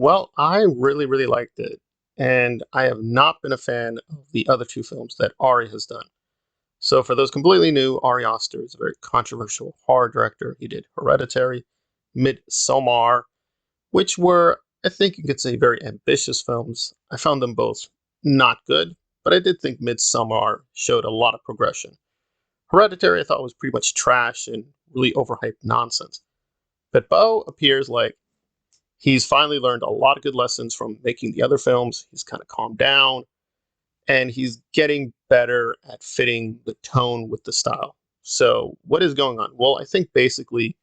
Well, I really, really liked it, and I have not been a fan of the other two films that Ari has done. So, for those completely new, Ari Aster is a very controversial horror director. He did Hereditary, Midsommar, which were, I think you could say, very ambitious films. I found them both not good, but I did think Midsommar showed a lot of progression. Hereditary, I thought was pretty much trash and really overhyped nonsense. But Beau appears like he's finally learned a lot of good lessons from making the other films. He's kind of calmed down and he's getting better at fitting the tone with the style. So, what is going on? Well, I think basically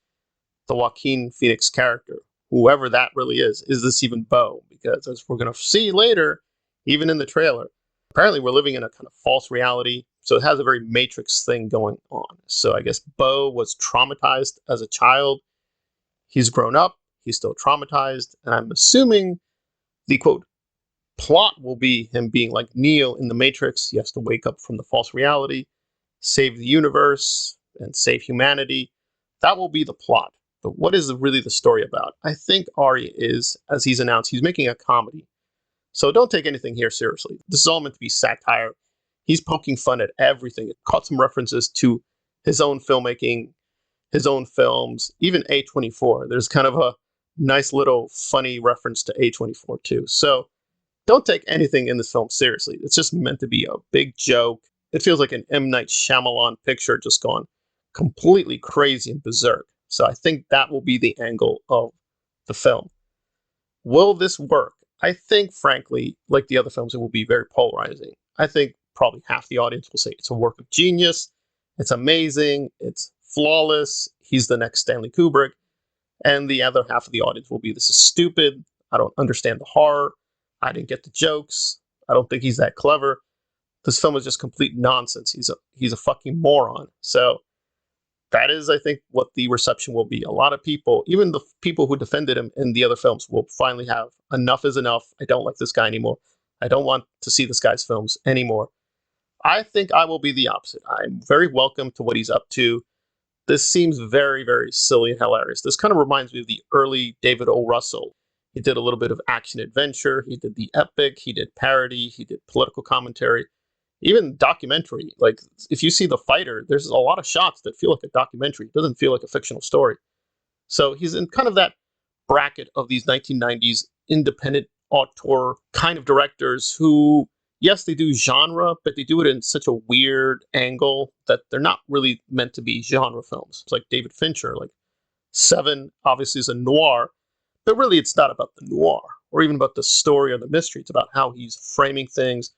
the Joaquin Phoenix character, whoever that really is this even Beau? Because as we're going to see later, even in the trailer, apparently we're living in a kind of false reality. So, it has a very Matrix thing going on. So, I guess Beau was traumatized as a child. He's grown up, he's still traumatized, and I'm assuming the quote plot will be him being like Neo in the Matrix. He has to wake up from the false reality, save the universe, and save humanity. That will be the plot. But what is really the story about? I think Ari is, as he's announced, he's making a comedy. So don't take anything here seriously. This is all meant to be satire. He's poking fun at everything. It caught some references to his own filmmaking, his own films, even A24. There's kind of a nice little funny reference to A24 too. So don't take anything in this film seriously. It's just meant to be a big joke. It feels like an M. Night Shyamalan picture just gone completely crazy and berserk. So I think that will be the angle of the film. Will this work? I think, frankly, like the other films, it will be very polarizing. I think probably half the audience will say it's a work of genius, it's amazing, it's flawless, he's the next Stanley Kubrick. And the other half of the audience will be, this is stupid, I don't understand the horror, I didn't get the jokes, I don't think he's that clever. This film is just complete nonsense. He's a fucking moron. So that is, I think, what the reception will be. A lot of people, even the people who defended him in the other films, will finally have enough is enough. I don't like this guy anymore. I don't want to see this guy's films anymore. I think I will be the opposite. I'm very welcome to what he's up to. This seems very, very silly and hilarious. This kind of reminds me of the early David O. Russell. He did a little bit of action adventure. He did the epic. He did parody. He did political commentary. Even documentary. Like, if you see The Fighter, there's a lot of shots that feel like a documentary. It doesn't feel like a fictional story. So he's in kind of that bracket of these 1990s independent auteur kind of directors who, yes, they do genre, but they do it in such a weird angle that they're not really meant to be genre films. It's like David Fincher, like Seven obviously is a noir, but really it's not about the noir or even about the story or the mystery. It's about how he's framing things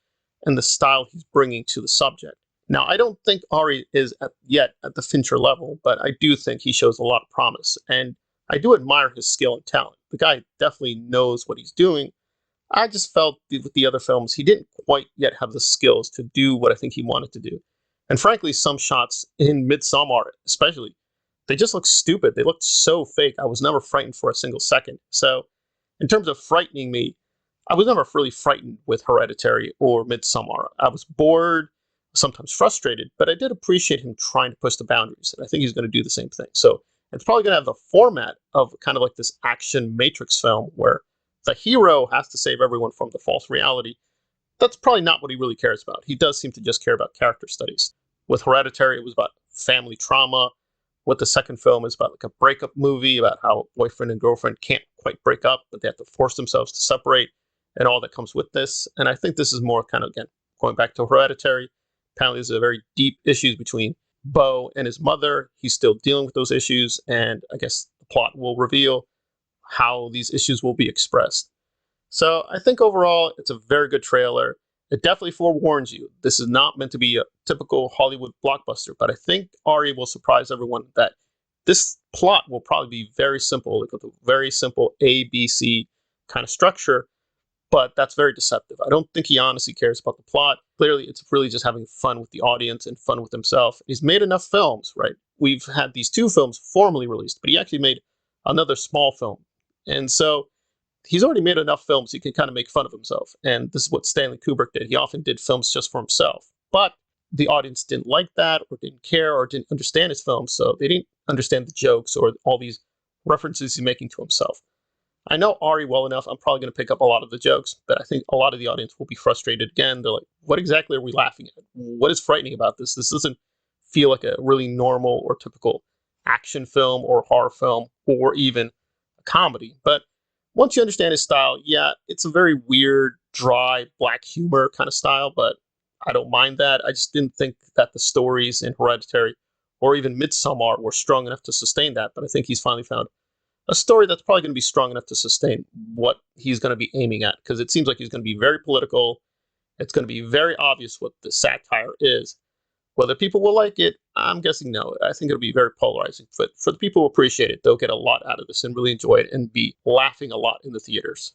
and the style he's bringing to the subject. Now, I don't think Ari is yet at the Fincher level, but I do think he shows a lot of promise. And I do admire his skill and talent. The guy definitely knows what he's doing. I just felt with the other films, he didn't quite yet have the skills to do what I think he wanted to do. And frankly, some shots in Midsommar, especially, they just look stupid. They looked so fake. I was never frightened for a single second. So, in terms of frightening me, I was never really frightened with Hereditary or Midsommar. I was bored, sometimes frustrated, but I did appreciate him trying to push the boundaries. And I think he's going to do the same thing. So, it's probably going to have the format of kind of like this action Matrix film where the hero has to save everyone from the false reality. That's probably not what he really cares about. He does seem to just care about character studies. With Hereditary, it was about family trauma. With the second film, is about like a breakup movie about how boyfriend and girlfriend can't quite break up, but they have to force themselves to separate and all that comes with this. And I think this is more kind of, again, going back to Hereditary. Apparently, there's a very deep issues between Beau and his mother. He's still dealing with those issues, and I guess the plot will reveal how these issues will be expressed. So I think overall, it's a very good trailer. It definitely forewarns you. This is not meant to be a typical Hollywood blockbuster, but I think Ari will surprise everyone that this plot will probably be very simple, like a very simple A, B, C kind of structure, but that's very deceptive. I don't think he honestly cares about the plot. Clearly, it's really just having fun with the audience and fun with himself. He's made enough films, right? We've had these two films formally released, but he actually made another small film. And so he's already made enough films he can kind of make fun of himself. And this is what Stanley Kubrick did. He often did films just for himself. But the audience didn't like that or didn't care or didn't understand his films. So they didn't understand the jokes or all these references he's making to himself. I know Ari well enough. I'm probably going to pick up a lot of the jokes, but I think a lot of the audience will be frustrated again. They're like, "What exactly are we laughing at? What is frightening about this? This doesn't feel like a really normal or typical action film or horror film or even a comedy." But once you understand his style, yeah, it's a very weird, dry, black humor kind of style, but I don't mind that. I just didn't think that the stories in Hereditary or even Midsommar were strong enough to sustain that. But I think he's finally found a story that's probably going to be strong enough to sustain what he's going to be aiming at, because it seems like he's going to be very political. It's going to be very obvious what the satire is. Whether people will like it, I'm guessing no. I think it'll be very polarizing. But for the people who appreciate it, they'll get a lot out of this and really enjoy it and be laughing a lot in the theaters.